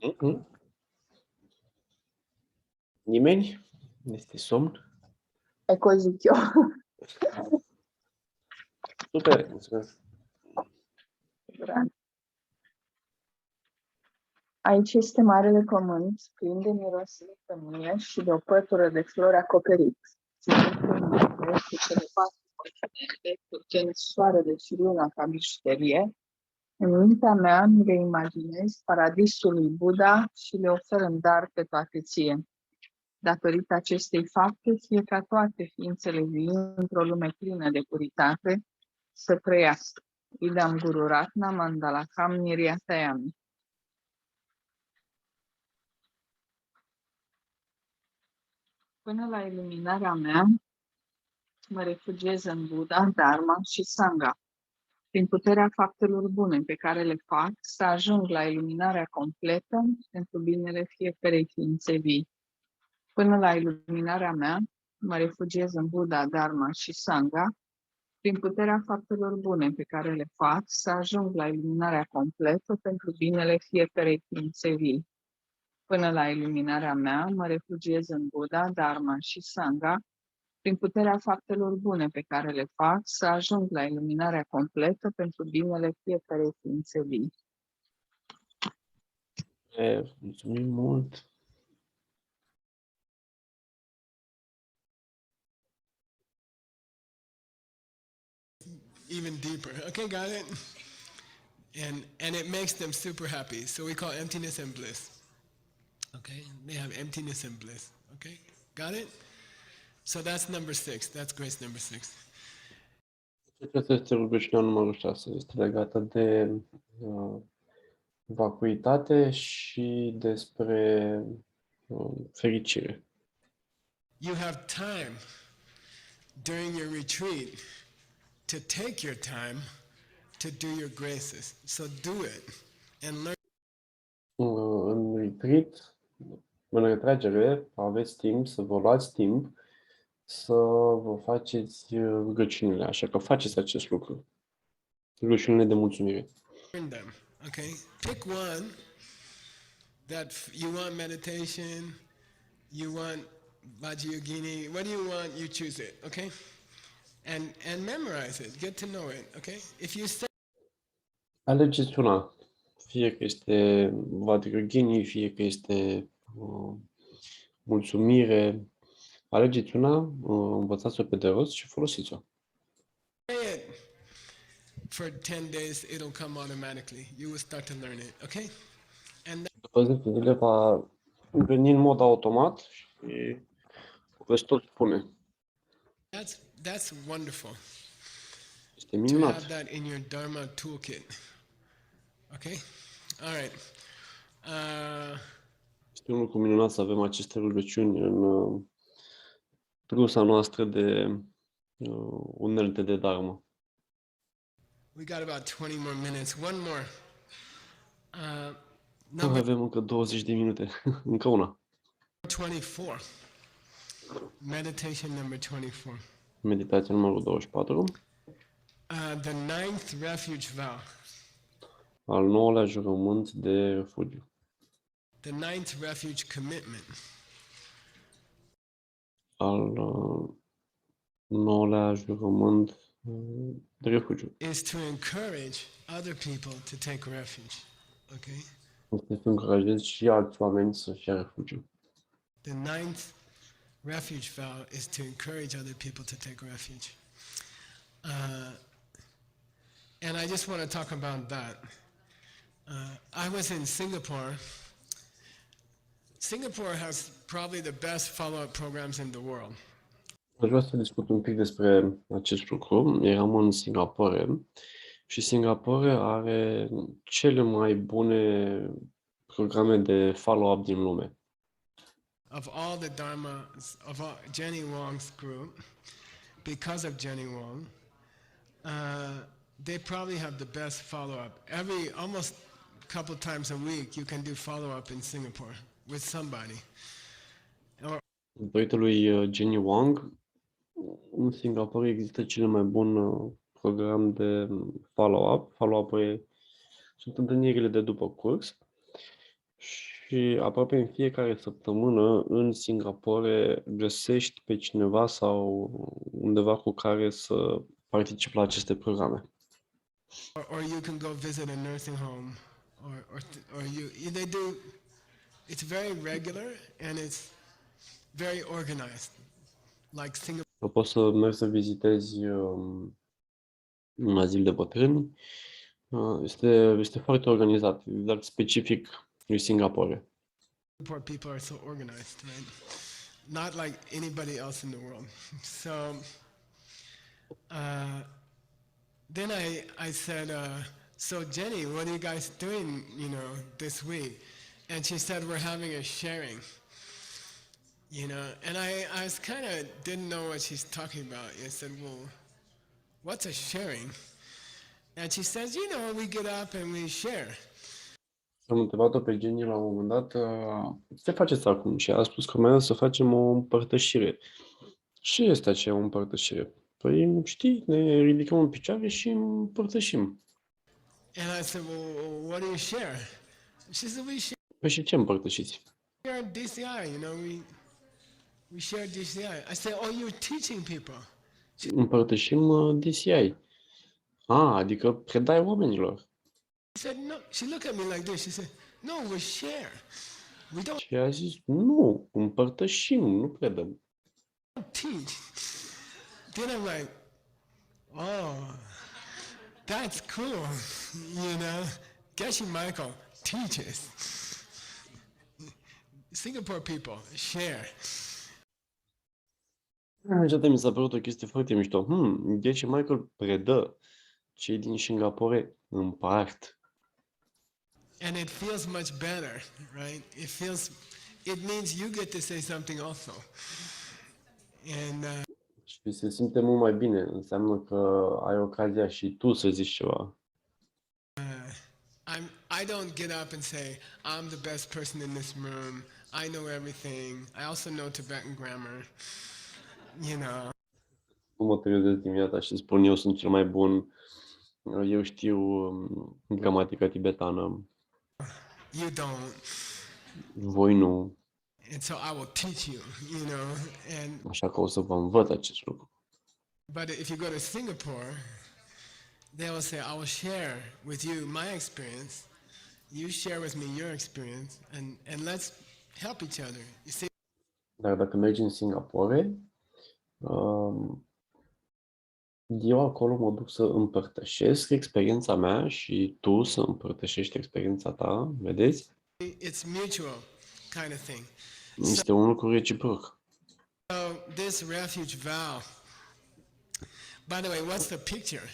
Mhm. Nimeni? Este somn? E così che ho. Super, mulțumesc. Aici este marele pământ, plin de miros de tămâie și de o pătură de flori acoperit. Cu cele 4 continente, purtând soarele și luna ca bijuterie, în mintea mea îmi reimaginez paradisul lui Buddha și le ofer în dar pe toate ție. Datorită acestei fapte, fie ca toate ființele vii într-o lume plină de puritate să trăiască. Idam Guru Ratna Mandalakam Niryatayami. Până la iluminarea mea, mă refugiez în Buddha, Dharma și Sangha. Prin puterea faptelor bune pe care le fac, să ajung la iluminarea completă pentru binele fiecarei ființe vii. Până la iluminarea mea, mă refugiez în Buddha, Dharma și Sangha. Prin puterea faptelor bune pe care le fac, să ajung la iluminarea completă pentru binele fiecarei ființe vii. Până la iluminarea mea, mă refugiez în Buddha, Dharma și Sangha. Prin puterea faptelor bune pe care le fac, să ajung la iluminarea completă pentru binele fiecarei ființe vii. Mulțumim mult. Even deeper. Okay, got it? And it makes them super happy. So we call emptiness and bliss. Okay? They have emptiness and bliss. Okay? Got it? So that's number 6. That's grace number 6. Aceasta este rugăciunea numărul 6. Este legată de vacuitate și despre fericire. You have time during your retreat to take your time to do your graces. So do it and learn. În retreat, în retragere, aveți timp să vă luați timp să vă faceți rugăciunile, așa că faceți acest lucru. Rugăciunile de mulțumire. Learn them, okay? Pick one that you want meditation, you want Vajrayogini, what do you want, you choose it, okay? And memorize it, get to know it, okay? If you say Alegeți una, fie că este Vajrayogini, fie că este mulțumire. Alegeți una, învățați-o pe de rost și folosiți-o. it for 10 days, it'll come automatically. You will start to learn it, okay? And După 10 zile va veni în mod automat și veți tot spune. that's wonderful. Este To minunat. have that in your Dharma toolkit. Okay? All right. Este un lucru minunat să avem aceste rugăciuni în trusa noastră de unelte de Dharma. We got about 20 more minutes. One more. Mai avem încă 20 de minute. Încă una. 24. Meditation number 24. Meditația numărul 24. The 9th refuge vow. Al 9-lea jurământ de refugiu. The 9th refuge commitment. Al 9-lea jurământ de refugiu. Is to encourage other people to take refuge. Okay? Este să încurajezi și alți oameni să fie refugiu. The 9th refuge vow is to encourage other people to take refuge. And I just want to talk about that. I was in Singapore. Singapore has probably the best follow-up programs in the world. Aș vrea să discut un pic despre acest lucru. Eram în Singapore și Singapore are cele mai bune programe de follow-up din lume. Of all the Dharma, of all, Jenny Wong's group, because of Jenny Wong, they probably have the best follow-up. Almost a couple times a week, you can do follow-up in Singapore with somebody. Datorită lui Jenny Wang, în Singapore există cel mai bun program de follow-up. Follow-up sunt întâlnirile de după curs și Și aproape în fiecare săptămână în Singapore găsești pe cineva sau undeva cu care să participi la aceste programe. Or you can go visit a nursing home, or they do. It's very regular and it's very organized, like Singapore. Poți să mergi să vizitezi un azil de bătrâni. Este foarte organizat, dar specific lui Singapore. People are so organized, right? Not like anybody else in the world. So then I said, so Jenny, what are you guys doing, this week? And she said, we're having a sharing, and I was kind of didn't know what she's talking about. I said, well, what's a sharing? And she says, we get up and we share. Am întrebat-o pe Jenny la un moment dat, ce faceți acum? Și a spus că urmează să facem o împărtășire. Și este aceea o împărtășire. Păi, știi, ne ridicăm în picioare și împărtășim. And I said, well, what do you share? She said, we share Păi și ce împărtășiți? DCI, we share DCI. I said, oh, you're teaching people. Împărtășim DCI. Adică predai oamenilor. She said, no. She looked at me like this. She said, no, we share. We don't Și a zis, nu, împărtășim, nu predăm. teach. Then I'm like, oh, that's cool, Geshe Michael teaches. Singapore people share. Niciodată mi s-a părut o chestie foarte mișto. Geshe Michael predă. Cei din Singapore împart. And it feels much better, right? It means you get to say something also. And Și se simte mult mai bine. Înseamnă că ai ocazia și tu să zici ceva. I don't get up and say, I'm the best person in this room. I know everything. I also know Tibetan grammar. Nu mă trezesc dimineața și spun eu sunt cel mai bun. Eu știu gramatica tibetană. You don't. Voi nu. And so I will teach you, and Așa că o să vă învăț acest lucru. but if you go to Singapore, they will say, I will share with you my experience. You share with me your experience, and let's help each other. You see? Dar dacă mergi în Singapore, eu acolo mă duc să împărtășesc experiența mea și tu să împărtășești experiența ta, vedeți? It's mutual kind of thing. Este un lucru reciproc. So this refuge vow. By the way, what's the picture?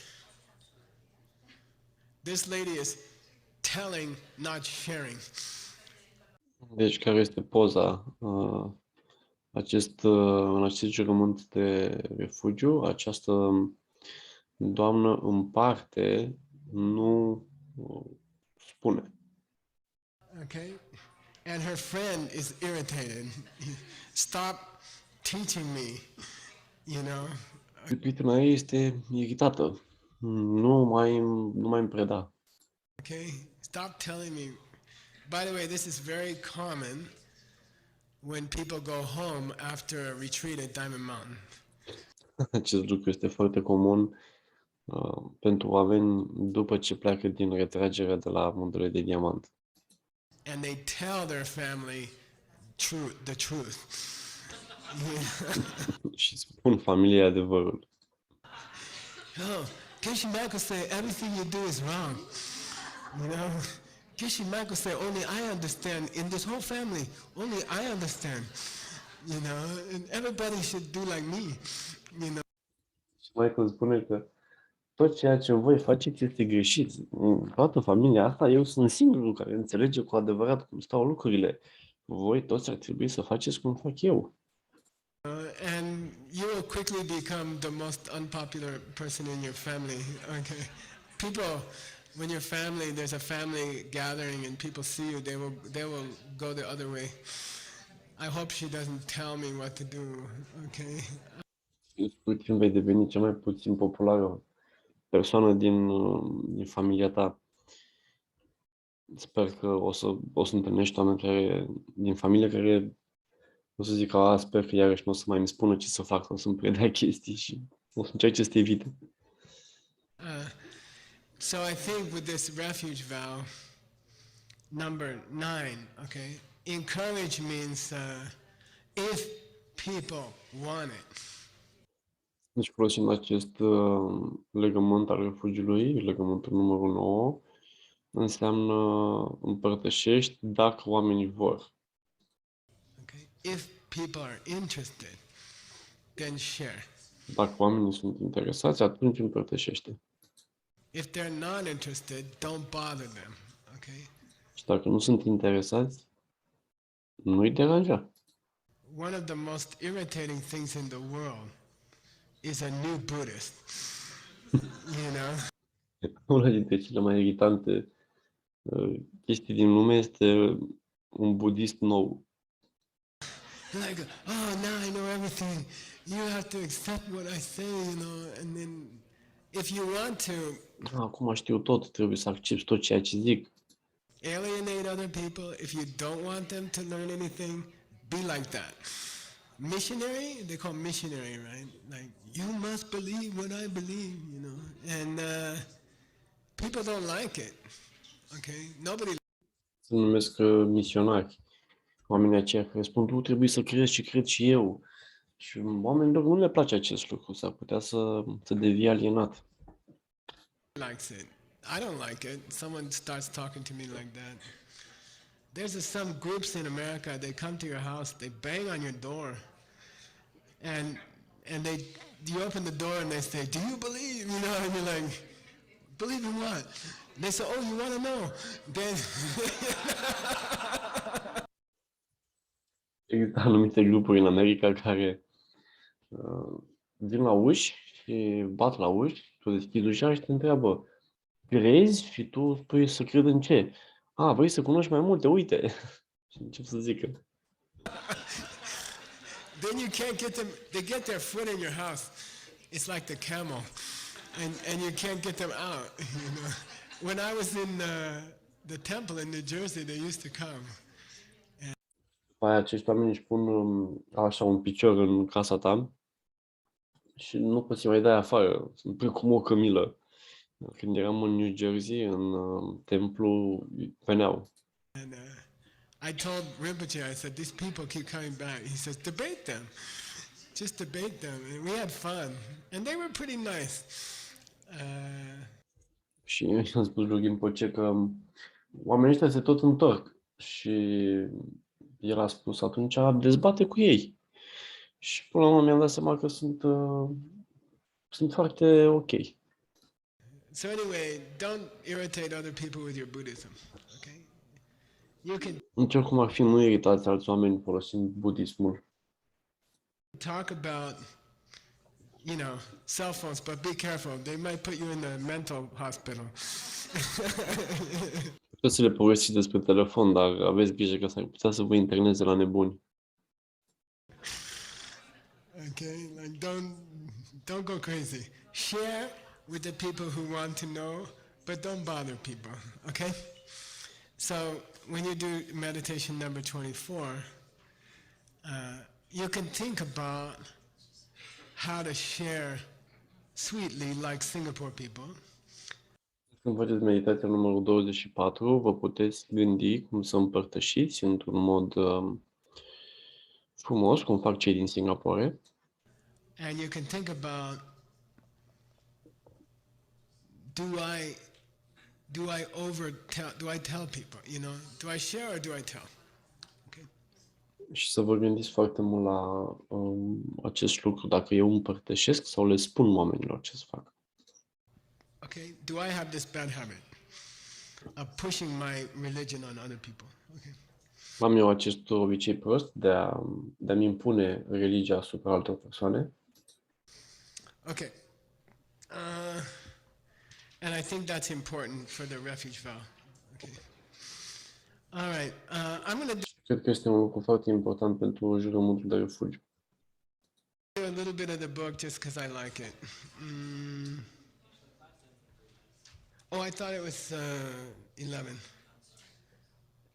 This lady is telling, not sharing. Deci, care este poza? În acest jurământ de refugiu, această doamnă împarte, nu spune. Okay? And her friend is irritated. Stop teaching me, Prietena ei este iritată. Nu mai îmi preda. Okay? Stop telling me. By the way, this is very common when people go home after a retreat at Diamond Mountain. Acest lucru este foarte comun pentru oameni după ce pleacă din retragerea de la Muntele de Diamant. And they tell their family the truth. Și spun familiei adevărul. Oh, Geshe Michael say everything you do is wrong. Geshe Michael say only I understand in this whole family. Only I understand. And everybody should do like me. Și Michael spune că tot ceea ce voi faceți este greșit. În toată familia asta, eu sunt singurul care înțelege cu adevărat cum stau lucrurile. Voi toți ar trebui să faceți cum fac eu. And you will quickly become the most unpopular person in your family. Okay, people, when your family, there's a family gathering and people see you, they will go the other way. I hope she doesn't tell me what to do. Okay. Scurt timp vei deveni cea mai puțin populară persoană din familia ta. Sper că o să întâlnești oameni care, din familie care o să zic că sper că iarăși nu o să mai îmi spună ce să fac, o să-mi predea chestii și o să încerce să te evite. So I think with this refuge vow, number 9, okay, encourage means if people want it. Deci folosim acest legământ al refugiului, legământul numărul 9, înseamnă împărtășești dacă oamenii vor. Okay, if people are interested, then share. Dacă oamenii sunt interesați, atunci împărtășește. If they're not interested, don't bother them. Okay. Și dacă nu sunt interesați, nu-i deranja. One of the most irritating things in the world is a new Buddhist. You know? Una dintre cele mai iritante chestii din lume este un budist nou. Like, oh, now I know everything. You have to accept what I say, you know, and then if you want to Acum știu tot, trebuie să accepti tot ceea ce zic. alienate other people, if you don't want them to learn anything, be like that. Missionary, they call missionary, right? Like, you must believe what I believe, you know, and people don't like it, okay? Nobody. Se numesc misionari. Oamenii aceia care spun, tu trebuie să crezi ce cred și eu. Și oamenilor nu le place acest lucru, s-ar putea să devii alienat. Likes it. I don't like it. Someone starts talking to me like that. There's some groups in America, they come to your house, they bang on your door, and you open the door and they say, do you believe? You know, and you're like, believe in what? And they say, oh, you want to know? Then Există anumite grupuri în America care vin la uși și bat la uși, tu deschizi ușa și te întreabă, crezi? Și tu spui să cred în ce? Vrei să cunoști mai multe? Uite! Și încep să zică. then you can't get them, they get their foot in your house. It's like the camel. And you can't get them out, you know. When I was in the temple in New Jersey, they used to come. După aia acești oameni își pun așa un picior în casa ta și nu poți să mai dai afară. Sunt precum o cămilă. Când eram în New Jersey, în templu, veneau. And I told Rinpoche, I said, these people keep coming back. He says, debate them. Just debate them. And we had fun. And they were pretty nice. Și am spus lui Rinpoche că oamenii ăștia se tot întorc. Și el a spus atunci, dezbate cu ei. Și până la urmă mi-am dat seama că sunt foarte ok. So anyway, don't irritate other people with your Buddhism. Okay? You can Nici oricum ar fi, nu iritați alți oameni folosind budismul. talk about, you know, cell phones, but be careful. They might put you in the mental hospital. Puteți să le povestiți despre telefon, dar aveți grijă că s-ar putea să vă interneze la nebuni. Okay? Like don't go crazy. Share with the people who want to know, but don't bother people. Okay? So when you do meditation number 24, you can think about how to share sweetly like Singapore people. Când faceți meditația numărul 24, vă puteți gândi cum să împărtășiți într-un mod frumos, cum fac cei din Singapore. And you can think about, do I tell people, you know? Do I share or do I tell? Okay. Și să vă gândiți foarte mult la acest lucru, dacă eu împărtășesc sau le spun oamenilor ce să fac. Okay, do I have this bad habit of pushing my religion on other people? Okay. Am eu acest obicei prost de a-mi impune religia asupra altor persoane. Okay. And I think that's important for the refuge vow. Okay. All right. I'm going to Cred că este un lucru foarte important pentru jurământul de refugiu. do a little bit of the book just because I like it. Oh, I thought it was 11.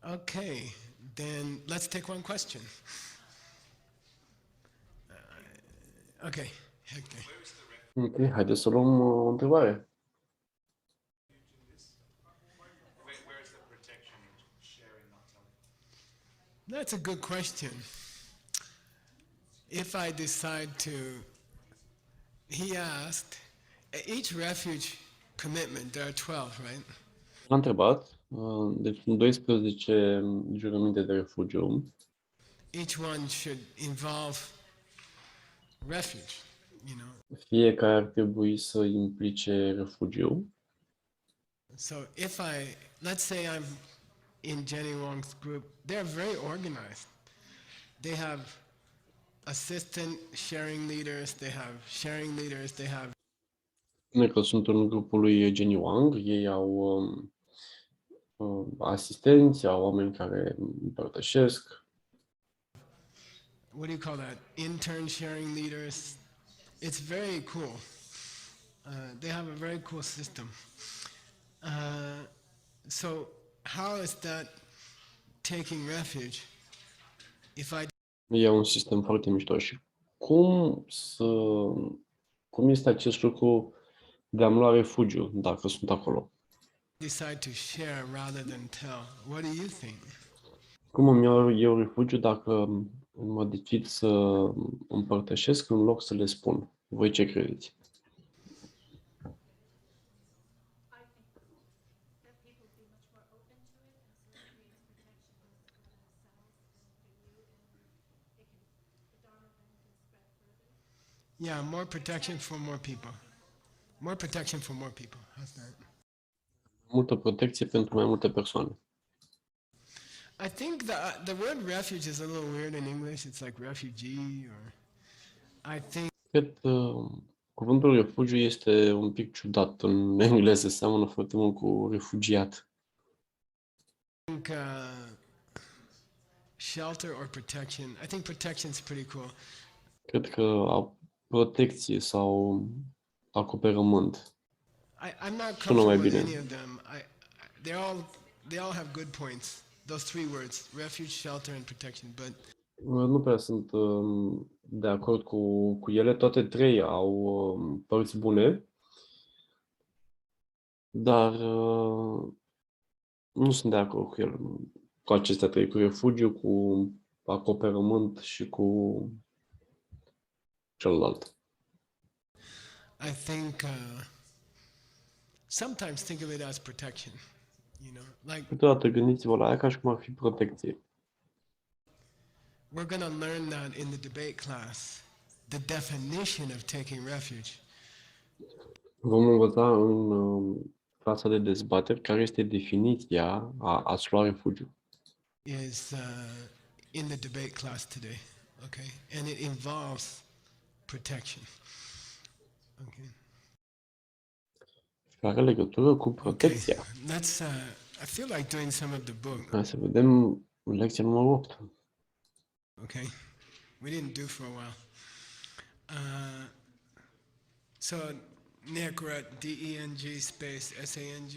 Okay, then let's take one question. Okay, Hector. Ok, haideți să luăm o întrebare. That's a good question. If I decide to, he asked, each refuge commitment, there are 12, right? Am întrebat, deci sunt 12 jurăminte de refugiu. Each one should involve refuge, you know. Fiecare ar trebui să implice refugiu. So if let's say I'm in Jenny Wong's group, they're very organized. They have assistant sharing leaders, they have sharing leaders, they have... Spune că sunt în grupul lui Jenny Wang, ei au asistenți, au oameni care împărtășesc. What do you call that? Intern sharing leaders. It's very cool. They have a very cool system. So how is that taking refuge if I E un sistem foarte mișto. Și cum este acest lucru de a-mi lua refugiu dacă sunt acolo? decide to share rather than tell? What do you think? Cum îmi iau eu refugiu dacă mă decid să împărtășesc în loc să le spun? Voi ce credeți? Yeah, more protection for more people. More protection for more people. How's that? Multă protecție pentru mai multe persoane. I think the word refuge is a little weird in English. It's like refugee or... I think... Cred că cuvântul refugiu este un pic ciudat în engleză, seamănă foarte mult cu refugiat. Shelter or protection. I think protection is pretty cool. Cred că protecție sau acoperământ. I'm not Sună mai comfortable with bine. any of them. They all have good points. Those three words: refuge, shelter, and protection. But Nu prea sunt de acord cu ele. Toate trei au părți bune, dar nu sunt de acord cu ele. Cu acestea trei, cu refugiu, cu acoperământ și cu celălalt. I think sometimes think of it as protection. You know, like Câteodată gândiți-vă la ea ca și cum ar fi protecție. we're going to learn that in the debate class, the definition of taking refuge. Vom învăța în clasa de dezbateri care este definiția a-ți lua refugiu. Is in the debate class today, okay? And it involves protection. Okay. Și are legătură cu protecția. Okay. Let's. I feel like doing some of the book. Hai să vedem lecția numărul 8. Okay, we didn't do for a while. So, neacurat DENG space SANG.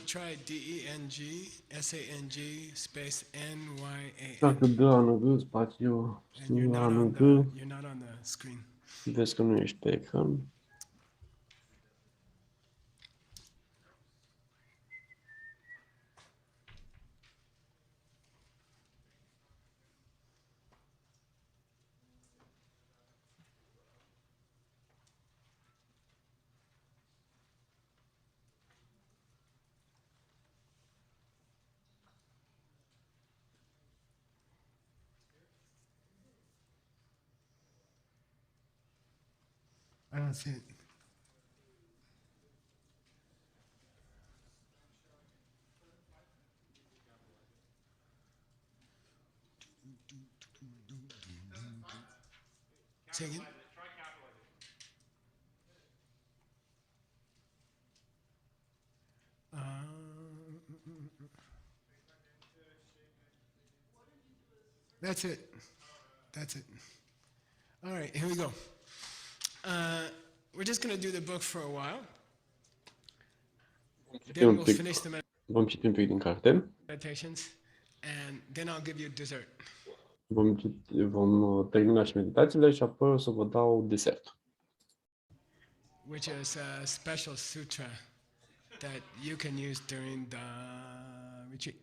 Try DENG SANG space NYAN. Dacă DANG spațiu ANG, You're not on the screen. vezi că nu ești pe ecran. I don't see it. Take it. That's it. That's it. All right, here we go. We're just going to do the book for a while. Then we'll finish the Vom citi un pic din carte. meditations, and then I'll give you dessert. Vom termina și meditațiile și apoi o să vă dau desert. Which is a special sutra that you can use during the retreat.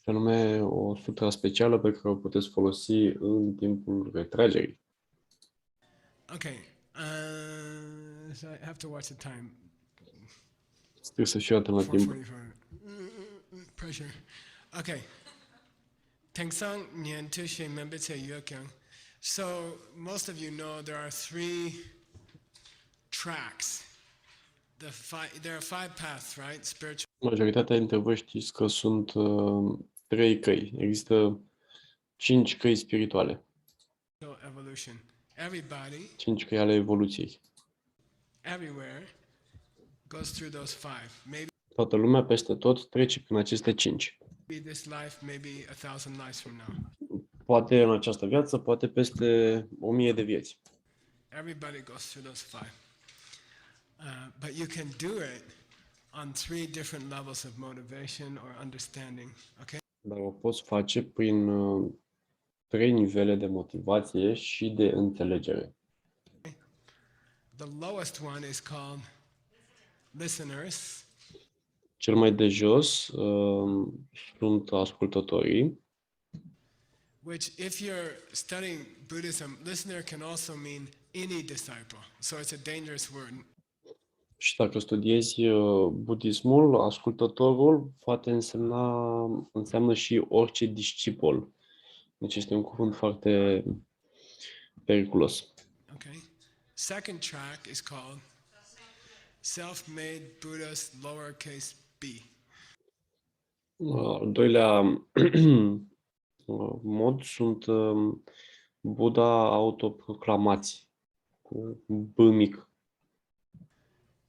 Și anume o sutra specială pe care o puteți folosi în timpul retragerii. Okay, so I have to watch the time. Trebuie să fiu atent la timp. 4:45. Pressure. Okay. Tengsang Nyen Tushe Membetse Yokyang. So most of you know there are 3 tracks. There are 5 paths, right? Spiritual. Majoritatea dintre voi știți că sunt 3 căi. Există 5 căi spirituale. Evolution. Everybody, 5 căi ale evoluției. everywhere, goes through those 5. Maybe Toată lumea peste tot trece prin aceste 5. this life, maybe 1,000 lives from now. Poate în această viață, poate peste 1000 de vieți. Everybody goes through those 5. But you can do it on 3 different levels of motivation or understanding. Okay? Dar o poți face prin 3 nivele de motivație și de înțelegere. The lowest one is called listeners. Cel mai de jos sunt ascultătorii, Which, if you're studying Buddhism, listener can also mean any disciple. So it's a dangerous word. și dacă studiezi budismul, ascultătorul poate înseamnă și orice discipol. Deci este un cuvânt foarte periculos. Okay. Second track is called self-made Buddhas lowercase b. Al doilea mod sunt Buddha autoproclamați, cu B mic,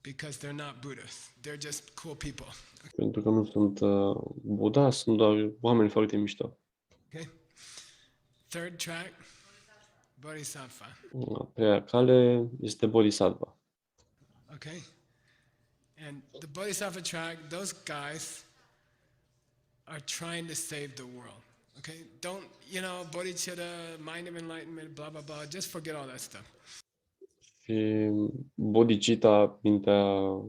Because they're not Buddhas. They're just cool people. pentru că nu sunt Buddha, sunt doar oameni foarte mișto. Okay. Third track, Bodhisattva. A treia cale este Bodhisattva. Okay. And the Bodhisattva track, those guys are trying to save the world. Okay? Don't, bodhicitta, mind of enlightenment, blah, blah, blah. Just forget all that stuff. Și bodhicitta, mintea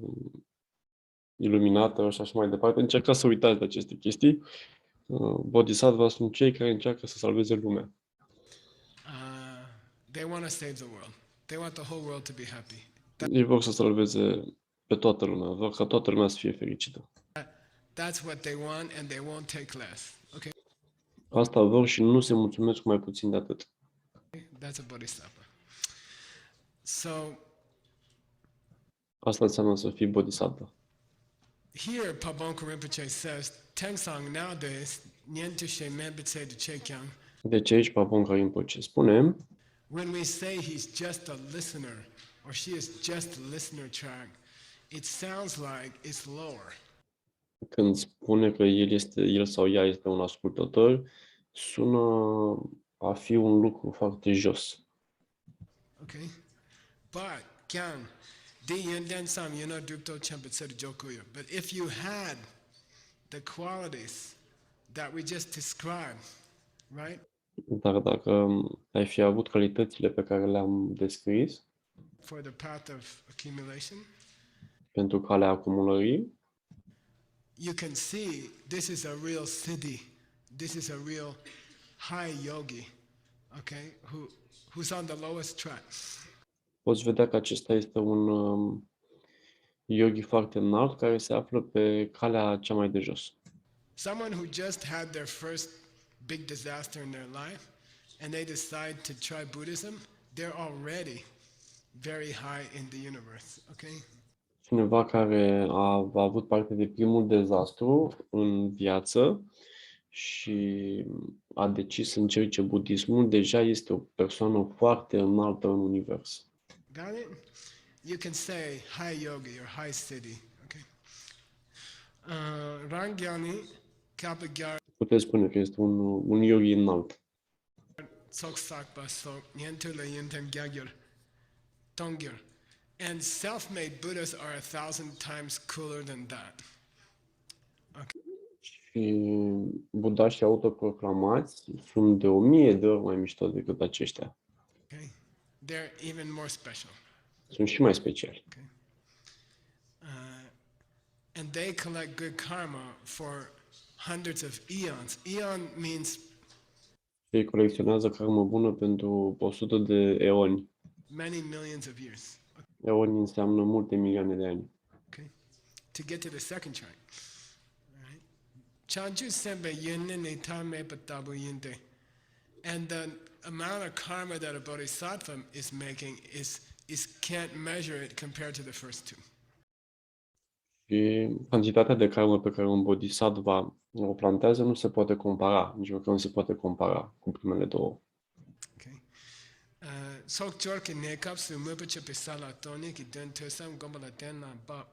iluminată și așa mai departe, încercați să uitați de aceste chestii. Bodhisattva sunt cei care încearcă să salveze lumea. They want to save the world. They want the whole world to be happy. Ei vor să salveze pe toată lumea, vor ca toată lumea să fie fericită. That's what they want, and they won't take less. Okay? Asta vor și nu se mulțumesc cu mai puțin de atât. That's a bodhisattva. So Asta înseamnă să fii bodhisattva. here, Pabongka Rinpoche says, Tengsang nowadays, Nyen Tushe Membetse de Chekyang, Deci aici Pabongka Rinpoche spune, when we say he's just a listener, or she is just a listener track, it sounds like it's lower. când spune că el sau ea este un ascultător, sună a fi un lucru foarte jos. Okay? But, Kyan, di yenden sam yena drupto chempetser jokuyo. But if you had the qualities that we just described, right? Dar dacă ai fi avut calitățile pe care le-am descris For the path of accumulation, pentru calea acumulării, you can see this is a real siddhi. This is a real high yogi, okay, who's on the lowest track. poți vedea că acesta este un yogi foarte înalt care se află pe calea cea mai de jos. Someone who just had their first big disaster in their life and they decide to try Buddhism, they're already very high in the universe, okay? Cineva care a avut parte de primul dezastru în viață și a decis să încerce budismul, deja este o persoană foarte înaltă în univers. Got it? You can say high yogi or high siddhi. Okay. Rangyani kapagyar Puteți spune că este un yogi înalt. sok sakpa sok nyentula yenten gyagir tongyur. And self-made Buddhas are 1,000 times cooler than that. Și budașii autoproclamați sunt de 1000 de ori mai mișto decât aceștia. Okay? They're even more special. Sunt și mai speciali. Okay? And they collect good karma for hundreds of eons. Eon means Ei colecționează karmă bună pentru 100 de eoni. many millions of years. Eoni înseamnă multe milioane de ani. Okay? To get to the second chart. Alright? Chanju sembe yenne ne tame patabu yente. And the amount of karma that a bodhisattva is making is can't measure it compared to the first two. Și cantitatea de karmă pe care un bodhisattva o plantează nu se poate compara, nici măcar nu se poate compara cu primele două. Okay. Sok jorke nekap su mupache pisala toni ki den tesam gombala tenna ba.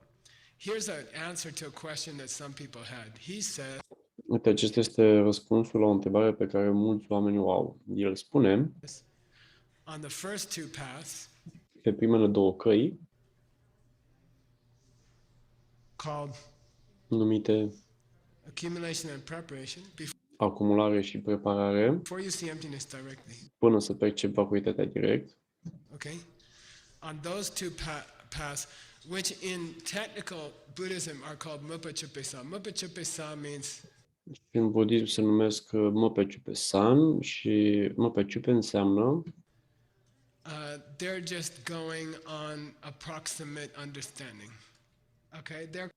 Here's an answer to a question that some people had. He said, Uite, acesta este răspunsul la o întrebare pe care mulți oameni o au. El spune, on the first two paths, pe primele două căi, called numite accumulation and preparation, acumulare și preparare, before you see emptiness directly, până să percepi vacuitatea direct, okay? On those two paths, which in technical Buddhism are called Mupachupesa. Mupachupesa means în budism se numesc Mopeciupe San și Mopeciupe înseamnă they're just going on approximate understanding. Okay, they're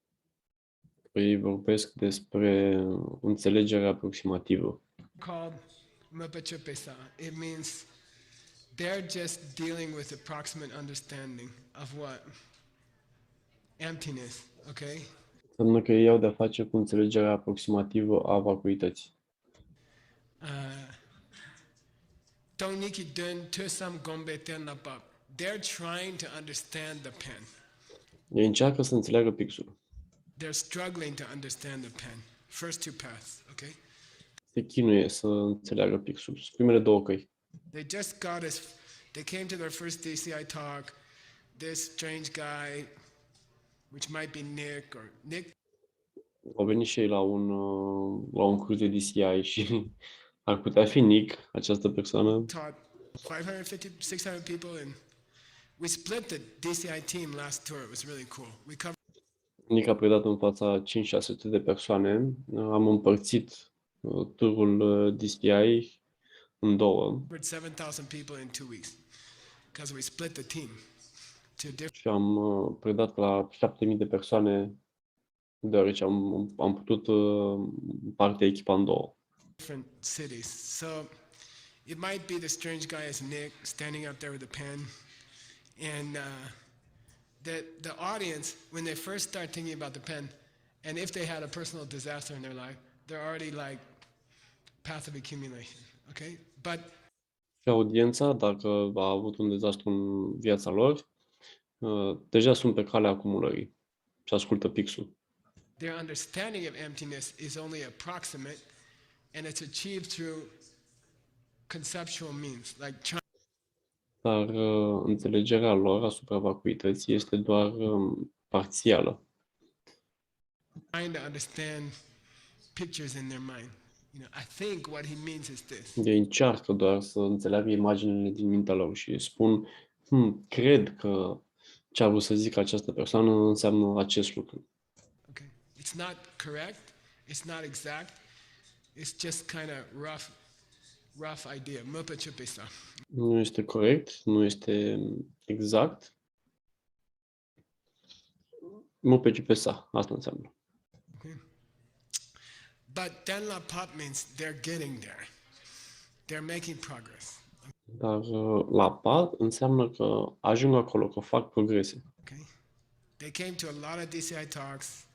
ei vorbesc despre înțelegerea aproximativă. called Mupachupesa. It means they're just dealing with approximate understanding of what? Emptiness, okay? Înseamnă că ei au de-a face cu înțelegerea aproximativă a vacuității. Toniki dun tusam gombe tenapap. They're trying to understand the pen. Ei încearcă să înțeleagă pixul. They're struggling to understand the pen. First two paths, okay? Se chinuie să înțeleagă pixul. Sunt primele două căi. They just got us, they came to their first DCI talk, this strange guy, which might be Nick or Nick. Au venit și ei la un curs de DCI și ar putea fi Nick, această persoană. Taught 550, 600 people, and we split the DCI team last tour. It was really cool. We covered Nick a predat în fața 5-600 de persoane. Am împărțit turul DCI în două 7,000 people in 2 weeks because we split the team to different. și am predat la 7.000 de persoane, deoarece am putut împarte echipa în două. Different cities. So it might be the strange guy as Nick standing up there with a pen, and the audience, when they first start thinking about the pen, and if they had a personal disaster in their life, they're already like path of accumulation. Okay, but Și audiența, dacă a avut un dezastru în viața lor, deja sunt pe calea acumulării și ascultă pixul. their understanding of emptiness is only approximate, and it's achieved through conceptual means, like Dar înțelegerea lor asupra vacuității este doar parțială. trying to understand pictures in their mind. You know, I think what he means is this. Ei încearcă doar să înțeleagă imaginile din mintea lor și spun, cred că ce a vrut să zică această persoană înseamnă acest lucru. Okay, it's not correct. It's not exact. It's just kind of rough idea. Mupachupesa. Nu este corect, nu este exact. Mupechupesa, asta înseamnă. Okay. But Tenla Pop means they're getting there. They're making progress. Dar la pat înseamnă că ajung acolo, că fac progrese. Okay. They came to a lot of DCI talks.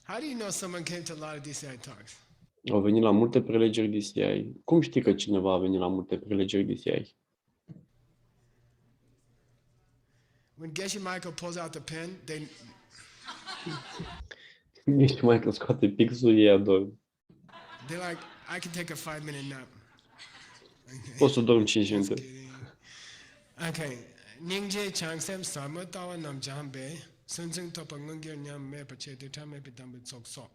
How do you know someone came to a lot of DCI talks? Au venit la multe prelegeri DCI. Cum știi că cineva a venit la multe prelegeri DCI? When Geshe Michael pulls out the pen, they Nici mai că scoate pixul, ei ador. they're like, I can take a 5-minute nap. Poți să dormi 5 Just minute. kidding. Okay. Ningje changsem sama tawa nam jambe sunjung topa ngungir nyam me pache de tame pitam sok sok.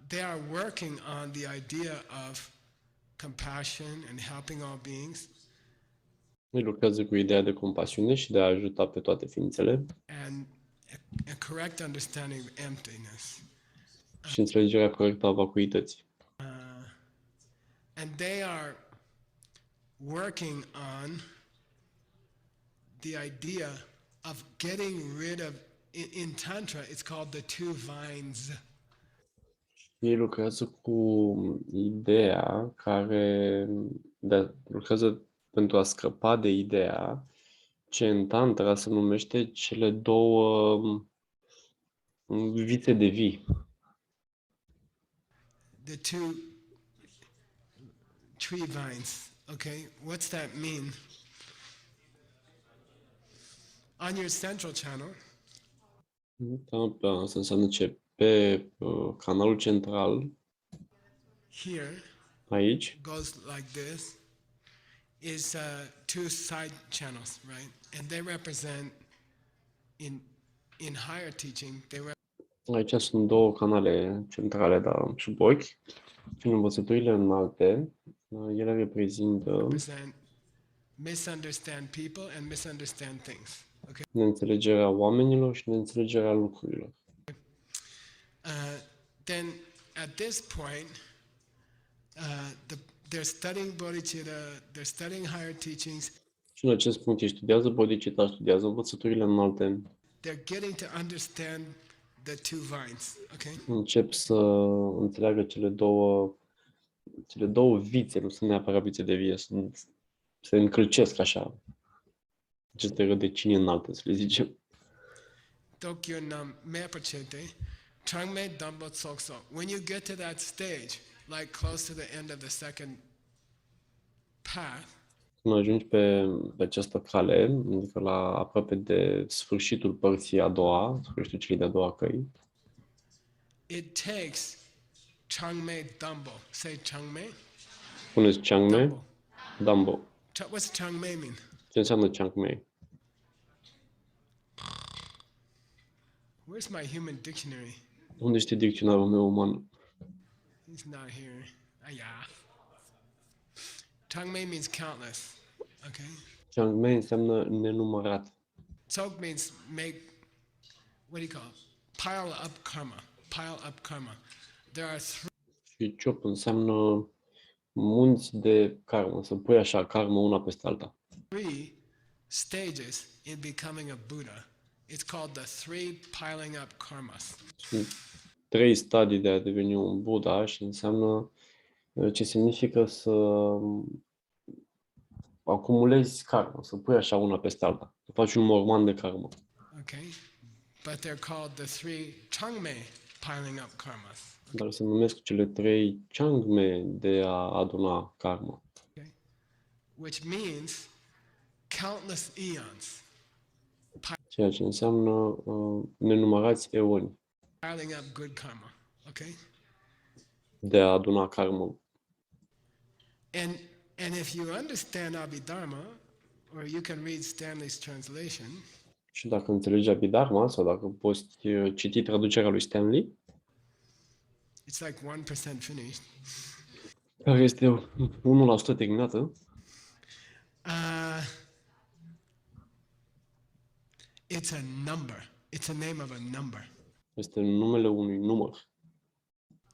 They are working on the idea of compassion and helping all beings Ei lucrează cu ideea de compasiune și de a ajuta pe toate ființele and a correct understanding of emptiness. și înțelegerea corectă a vacuității. And they are working on the idea of getting rid of, in Tantra, it's called the two vines. Ei lucrează cu ideea lucrează pentru a scăpa de ideea ce în Tantra se numește cele două vițe de vii. The two tree vines, okay? What's that mean? On your central channel, Asta înseamnă ce pe canalul central, here, aici, goes like this, is two side channels, right? And they represent, in higher teaching, aici sunt două canale centrale, dar sub ochi. Și în învățăturile înalte, ele reprezintă represent misunderstand people and misunderstand things. Okay. neînțelegerea oamenilor și neînțelegerea lucrurilor. Then at this point, they're studying bodhicitta, they're studying higher teachings. Și în acest punct ei studiază bodhicitta, studiază învățăturile înalte, They're getting to understand the two vines. Okay. încep să înțeleagă cele două vițe, nu sunt neapărat vițe de vie, se încălcesc așa. Aceste rădăcini înalte, să le zicem. Tokyo nam me pachete, changme dambo tsokso. When you get to that stage, like close to the end of the second path, Când ajungi pe această cale, adică la aproape de sfârșitul părții a doua, sfârșitul celei de-a doua căi, it takes changme dambo. Say changme. puneți Changme, Dambo. What's changme mean? Ce înseamnă Changme? Where's my human dictionary? Unde este dicționarul meu uman? He's not here. Yeah. Changme means countless. Okay. Changme înseamnă nenumărat. Tsok means make, what do you call it? Pile up karma. Pile up karma. There are Și Chop înseamnă munți de karmă, să pui așa karmă una peste alta. 3 stages in becoming a Buddha. It's called the 3 piling up karmas. Sunt 3 stadii de a deveni un Buddha și înseamnă ce significă să acumulezi karmă, să pui așa una peste alta, să faci un morman de karmă. Okay? But they're called the 3 changme piling up karmas. Dar se numesc cele 3 changme de a aduna karmă. Okay? Which means countless eons Ceea ce înseamnă nenumărați eoni piling up good karma. Okay? de a aduna karmă. And if you understand Abhidharma, or you can read Stanley's translation, Și dacă înțelegi Abhidharma sau dacă poți citi traducerea lui Stanley, it's like 1% finished. care este 1% terminată, It's a number. It's a name of a number. este numele unui număr.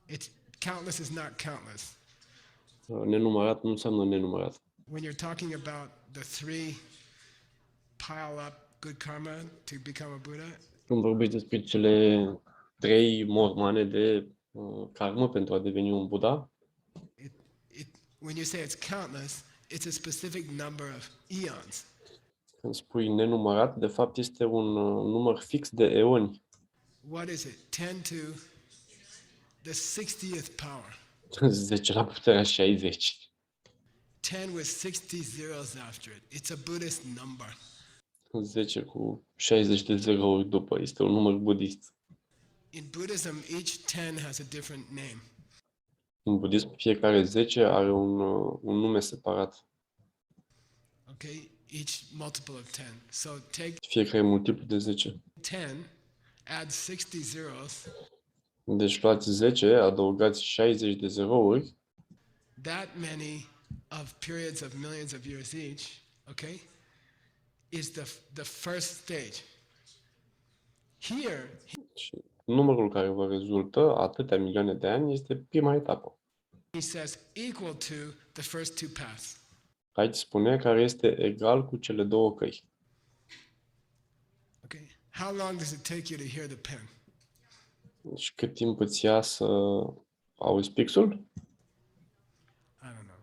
It's countless is not countless. Nenumărat nu înseamnă nenumărat. When you're talking about the 3 pile up good karma to become a Buddha, Când vorbești despre cele 3 mormane de karmă pentru a deveni un Buddha, when you say it's countless, it's a specific number of eons. când spui nenumărat, de fapt este un număr fix de eoni. What is it? 10 to the 60th power. 10 la puterea 60. 10 with 60 zeros after it. It's a Buddhist number. 10 cu 60 de zerouri după. Este un număr budist. In Buddhism, each 10 has a different name. În budism, fiecare 10 are un nume separat. Okay? Each multiple of 10. So take Fiecare multiplu de 10. 10, add 60 zeros. Deci luați 10, adăugați 60 de zerouri. That many of periods of millions of years each, okay, is the first stage. Here, Și numărul care vă rezultă, atâtea milioane de ani, este prima etapă. he says equal to the first two paths. Aici spune care este egal cu cele două căi. Okay. How long does it take you to hear the pen? Și cât timp îți ia să auzi pixul? I don't know.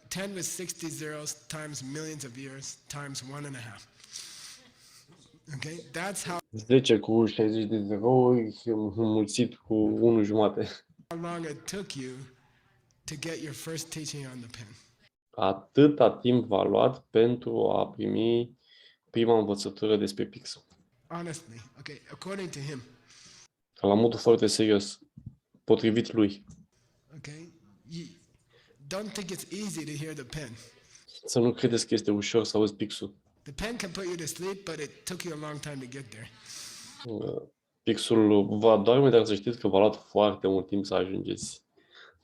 10 with 60 zeros times millions of years times 1.5. Okay, that's how 10 cu 60 de zerouri înmulțit cu 1 jumate. long it took you to get your first teaching on the pen. Atâta timp v-a luat pentru a primi prima învățătură despre pix. Honestly, okay, according to him, La modul foarte serios, potrivit lui. okay, you don't think it's easy to hear the pen. Să nu credeți că este ușor să auzi pixul. The pen can put you to sleep, but it took you a long time to get there. Pixul vă adorme, dar să știți că v-a luat foarte mult timp să ajungeți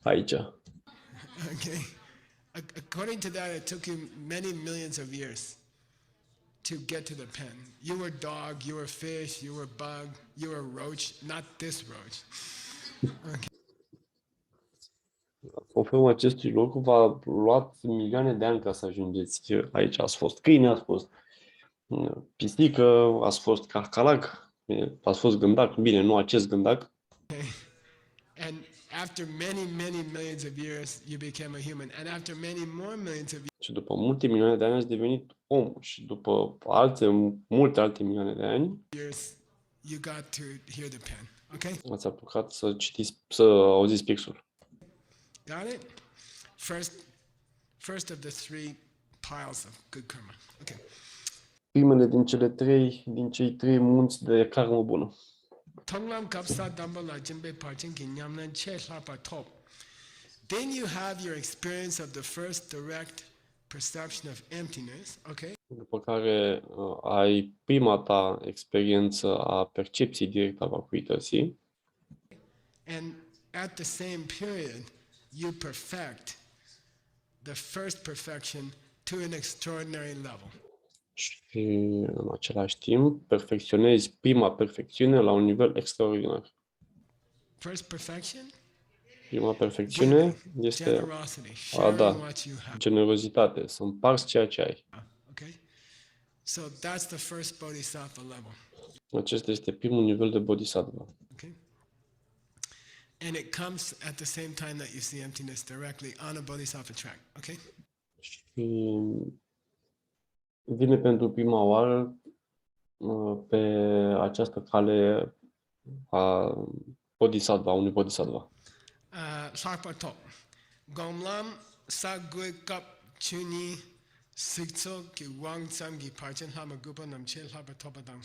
aici. Okay, according to that, it took you many millions of years to get to the pen. You were dog, you were fish, you were bug, you were roach, not this roach. Conform acestui lucru, v-a luat milioane de ani ca să ajungeți aici. Ați fost câine, ați fost pisică, ați fost carcalac, ați fost gândac. Bine, nu acest gândac. Okay. And after many, many millions of years, you became a human. And after many more millions of Și după multe milioane de ani ați devenit om. Și după multe alte milioane de ani, years, you got to hear the pen. Okay? ați apucat să auziți pixul. Got it? First of the three piles of good karma. Okay. Primele din cei 3 munți de karmă bună. Tonglam kapsa dambala jimbe parchin kinyamnan che hlapa top. Then you have your experience of the first direct perception of emptiness, okay? După care ai prima ta experiență a percepției directe a vacuității. And at the same period, you perfect the first perfection to an extraordinary level. Și în același timp perfecționezi prima perfecțiune la un nivel extraordinar. First perfection? Prima perfecțiune este Generosity, a sharing da, what you have. generozitate, să împarți ceea ce ai. Okay? So that's the first bodhisattva level. Acesta este primul nivel de bodhisattva. Okay? And it comes at the same time that you see emptiness directly on a bodhisattva track. Okay? Și vine pentru prima oară pe această cale a bodhisattva, a unui bodhisattva. Sarpato. Gomlam sa gui kap chuni sikso ki wang sam gi parchen hama gupa nam chel habatopatang.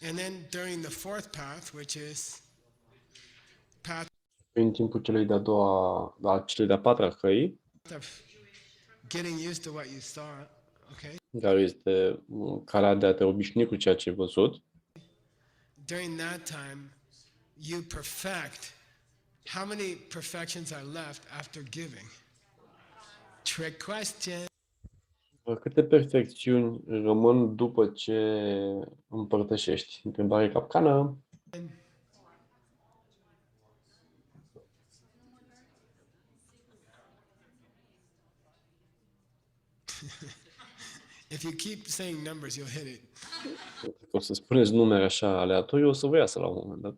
And then during the fourth path, which is path În timpul celei celei de-a patra căi, of getting used to what you saw, okay? care este calea de a te obișnui cu ceea ce ai văzut, During that time, you perfect. How many perfections are left after giving? Trick question. câte perfecțiuni rămân după ce împărtășești? Întrebare capcană. If you keep saying numbers, you'll hit it. Dacă o să spuneți numere așa aleatoriu, o să vă iasă la un moment dat.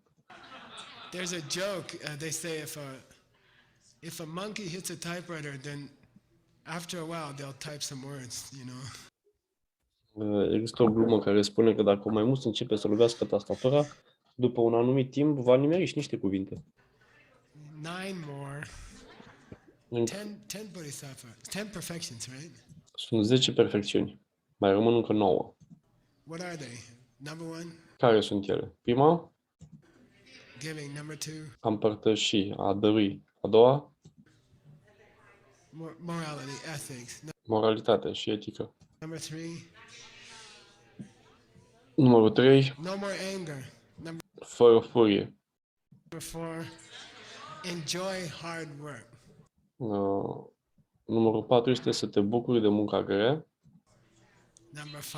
There's a joke. They say if a monkey hits a typewriter, then after a while they'll type some words. You know. Există o glumă care spune că dacă mai mult începe să lovească tastatura, după un anumit timp va nimeri și niște cuvinte. 9 more. Încă 10 bodhisattva. 10 perfections, right? sunt 10 perfecțiuni. Mai rămân încă 9. What are they? Number 1, Care sunt ele? Prima, giving. Number 2, a împărtăși, a dărui. A doua, morality, ethics. moralitate și etică. Number 3, Numărul 3, no more anger. Number fără furie. 4, enjoy hard work. Numărul 4 este să te bucuri de munca grea. Number 5,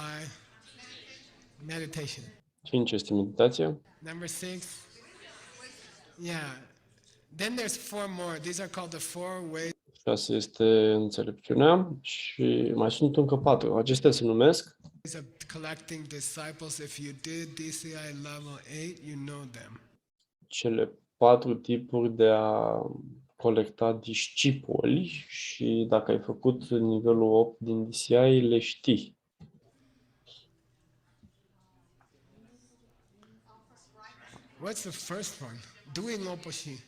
meditation. 5 este meditația. Number 6, yeah. Then there's 4 more. These are called the 4 ways. 6 este înțelepciunea și mai sunt încă 4. Acestea se numesc Of collecting disciples. If you did DCI level 8, you know them. cele 4 tipuri de a colecta discipoli și dacă ai făcut nivelul 8 din DCI, le știi. What's the first one? Doing loposhi.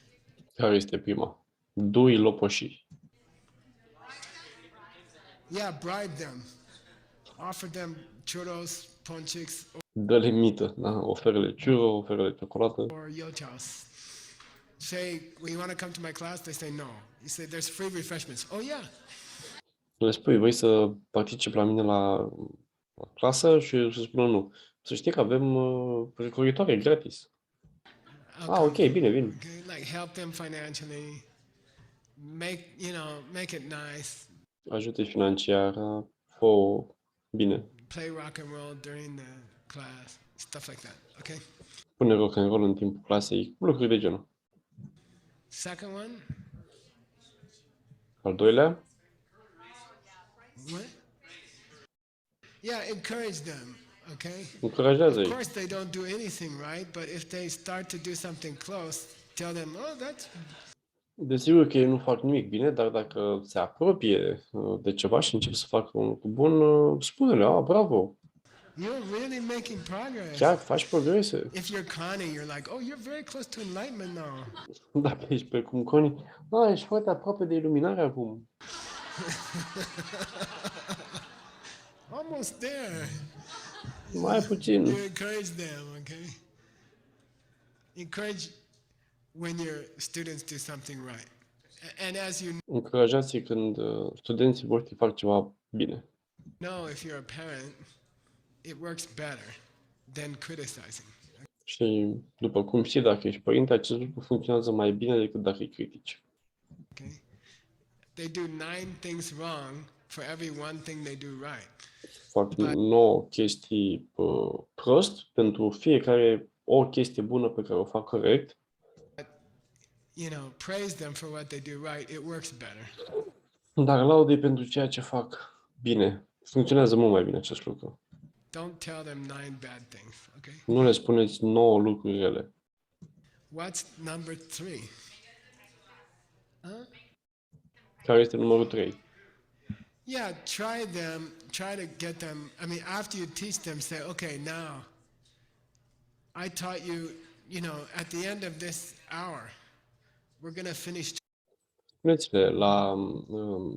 Care este prima? Dui lopoși. Yeah, bribe them. Offer them churros, ponchiks, Dă-le mită, da? Oferă-le ciură, oferă-le ciocolată. or yochas. Say, when you want to come to my class, they say no. You say, there's free refreshments. Oh, yeah. Le spui, vrei să participi la mine la clasă și să spună nu. Să știi că avem recuritoare gratis. I'll Ah, come. ok, bine, bine. Okay? Like help them financially. Make it nice. Ajută financiar, fă bine. Play rock and roll during the class. Stuff like that. Okay? Pune rock and roll în timpul clasei, lucruri de genul. Second one. Al doilea, What? Yeah, encourage them. Okay? încurajează-i. Of course, they don't do anything right, but if they start to do something close, tell them, oh, that's Desigur că ei nu fac nimic bine, dar dacă se apropie de ceva și încep să facă un lucru bun, spune-le, bravo, you're really making progress. chiar faci progrese. If you're Connie, you're like, oh, you're very close to enlightenment now. Dacă ești precum Connie, ești foarte aproape de iluminare acum. Almost there. Mai puțin. You encourage them, okay? Encourage when your students do something right. And as you Încurajați-i când studenții voștri fac ceva bine. know, if you're a parent, it works better than criticizing. Și după cum știi, dacă ești părinte, acest lucru funcționează mai bine decât dacă îi critici. Okay? They do 9 things wrong for every one thing they do right. Fac 9 chestii prost pentru fiecare o chestie bună pe care o fac corect. Praise them for what they do right. It works better. Dar laudă-i pentru ceea ce fac bine. Funcționează mult mai bine acest lucru. Don't tell them 9 bad things, okay? Nu le spuneți 9 lucruri rele. What's number 3? Care este numărul 3? Yeah, try to get them. I mean, after you teach them, say, okay, now, I taught you, at the end of this hour, we're going to finish Spuneți-le, la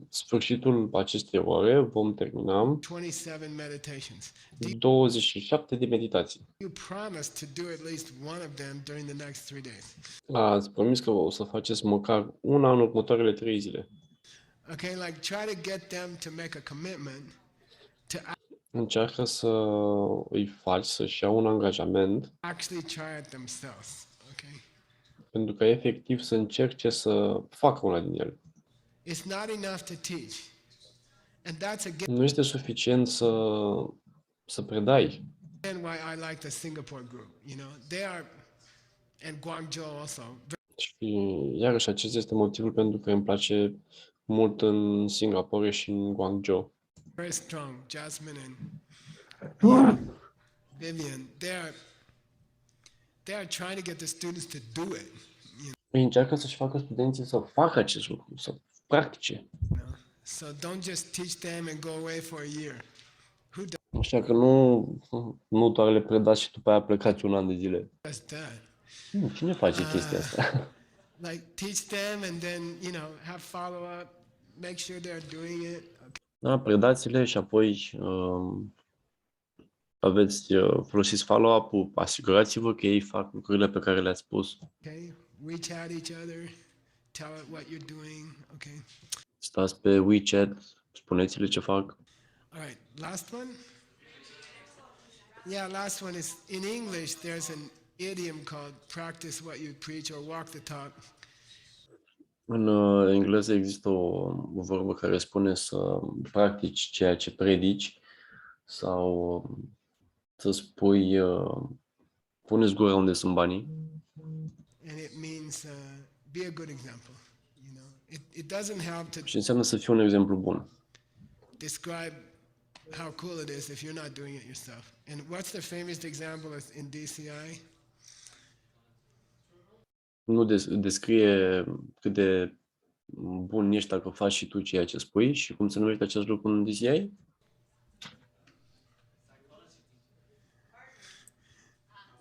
sfârșitul acestei ore vom termina 27 meditations. 27 de meditații. You promise to do at least one of them during the next 3 days. Ați promis că o să faceți măcar una în următoarele 3 zile. Okay, like try to get them to make a commitment to Încearcă să îi faci să-și iau un angajament actually try it themselves. Okay? pentru că efectiv să încerce să facă una din ele. It's not enough to teach. And that's again Nu este suficient să predai. why I like the Singapore group, They are, and Guangzhou also, Și iarăși acesta este motivul pentru că îmi place mult în Singapore și în Guangzhou. very strong. Jasmine and Vivian, they are trying to get the students to do it. Ei încearcă să-și facă studenții să facă acest lucru, să practice. So don't just teach them and go away for a year. Așa că nu doar le predați și după aia plecați un an de zile. Does that? Cine face chestia asta? like teach them and then, have follow-up, make sure they're doing it. Da, predați-le și apoi folosiți follow-up-ul, asigurați-vă că ei fac lucrurile pe care le-ați spus. Okay? WeChat each other, tell it what you're doing, okay? Stați pe WeChat, spuneți-le ce fac. All right, last one? Yeah, last one is, in English, there's an idiom called practice what you preach or walk the talk. În engleză există o vorbă care spune să practici ceea ce predici sau să spui, puneți gura unde sunt banii. And it means be a good example. It doesn't help to Și înseamnă să fii un exemplu bun. describe how cool it is if you're not doing it yourself. And what's the famous example in DCI? Nu descrie cât de bun ești dacă faci și tu ceea ce spui și cum se numește acest lucru în DCI?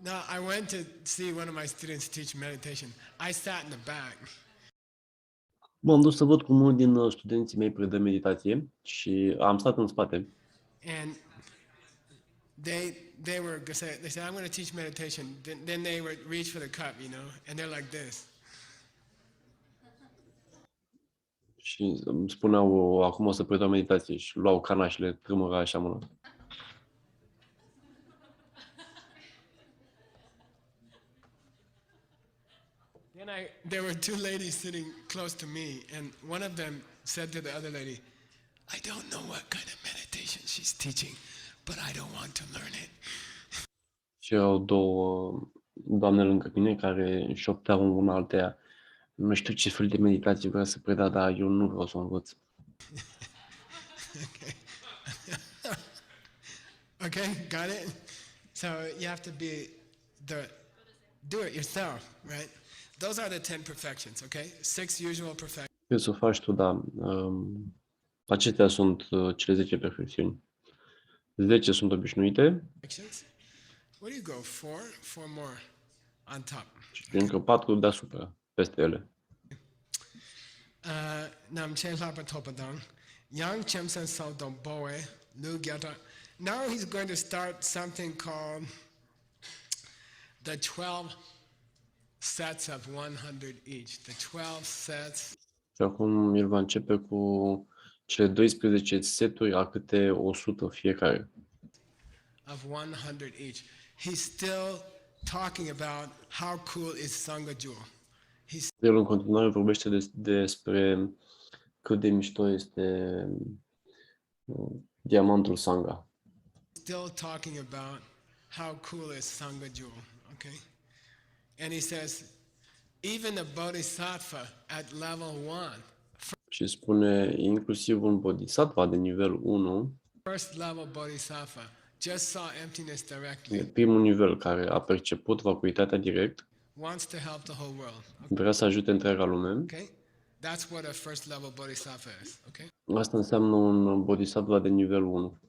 No, I went to see one of my students teach meditation. I sat in the back. M-am dus să văd cum unul din studenții mei predă meditație și am stat în spate. And they said, I'm going to teach meditation. Then they would reach for the cup, and they're like this. Și îmi spuneau, acum o să predau meditație și luau cana și le trâmăra așa mână. Then there were two ladies sitting close to me, and one of them said to the other lady, I don't know what kind of meditation she's teaching, but I don't want to learn it. Și erau două doamne lângă mine care șopteau una alteia. Nu știu ce fel de meditație vrea să preda, dar eu nu vreau să o învăț. Okay. Okay, got it? So you have to do it yourself, right? Those are the 10 perfections, okay? 6 usual perfections. Trebuie să o faci tu, da. Acestea sunt cele 10 perfecțiuni. 10 sunt obișnuite Where do you go? 4 more on top. și încă 4 deasupra, peste ele. Nam chen lapa topadang. Yang chemsen sau don boe. Lu gyata. Now he's going to start something called the 12 sets of 100 each. The 12 sets. Și acum el va începe cu cele 12 seturi a câte 100 fiecare. Of 100 each. He's still talking about how cool is Sangha Jewel. El în continuare vorbește despre cât de mișto este diamantul Sangha. Still talking about how cool is Sangha Jewel, okay? And he says, even a bodhisattva at level 1, Și spune inclusiv un bodhisattva de nivel 1, first level bodhisattva, just saw emptiness directly, primul nivel care a perceput vacuitatea direct, wants to help the whole world. vrea să ajute întreaga lume. Okay? That's what a first level bodhisattva is, okay? Asta înseamnă un bodhisattva de nivel 1.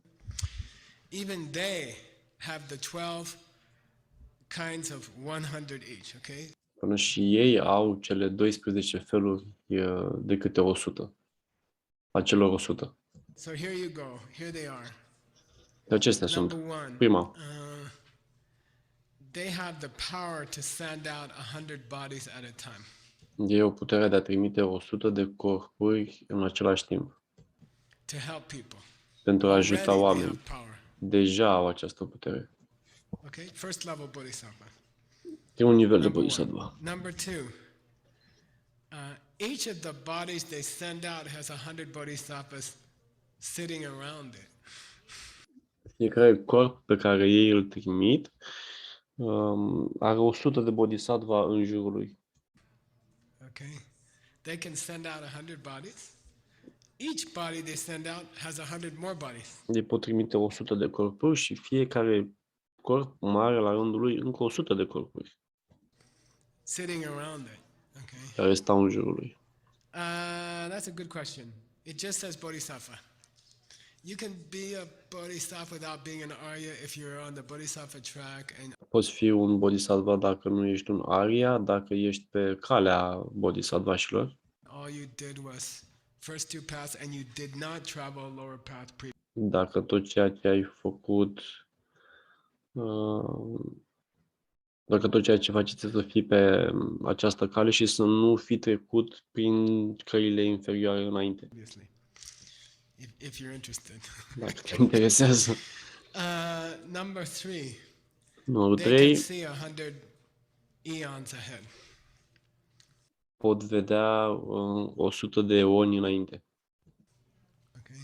Even they have the 12 kinds of 100 each, okay? Până și ei au cele 12 feluri de câte 100. A celor 100. So here you go. Here they are. De acestea sunt. Number 1. Prima. They have the power to send out 100 bodies at a time. Ei au puterea de a trimite 100 de corpuri în același timp. To help people. Pentru a ajuta Already they oameni. have power. Deja au această putere. Okay? First level bodhisattva. Primul nivel de Number bodhisattva. 1. Number 2. Each of the bodies they send out has 100 bodhisattvas sitting around it. Fiecare corp pe care ei îl trimit are 100 de bodhisattva în jurul lui. Okay? They can send out 100 bodies. Each body they send out has 100 more bodies. Ei pot trimite 100 de corpuri și fiecare corp mare la rândul lui încă 100 de corpuri Sitting around it. Okay? care stau în jurul lui. That's a good question. It just says bodhisattva. You can be a bodhisattva without being an Arya if you're on the bodhisattva track and Poți fi un bodhisattva dacă nu ești un arya, dacă ești pe calea bodhisattvașilor. all you did was first two paths and you did not travel lower path Dacă tot ceea ce ai făcut, uh, dacă tot ceea ce faci este să fii pe această cale și să nu fi trecut prin căile inferioare înainte, previously. If you're interested. dacă te interesează. Number 3. Numărul They can 3, see 100 eons ahead. pot vedea 100 de eoni înainte. Okay.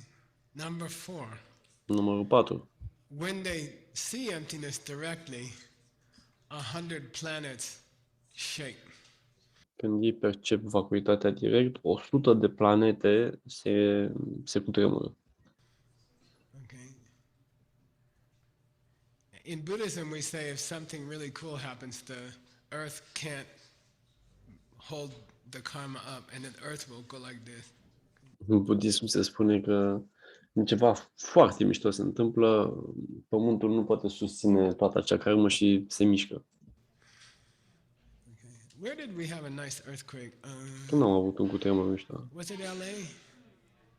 Number 4. Numărul 4, When they see emptiness directly, 100 planets shake. când ei percep vacuitatea direct, 100 de planete se cutremură. Okay. In Buddhism, we say if something really cool happens, the earth can't hold the karma up, and the earth will go like this. În budism se spune că când ceva foarte mișto se întâmplă, pământul nu poate susține toată acea karmă și se mișcă. Okay. Where did we have a nice earthquake? Când am avut un cutremur mișto? Was it LA?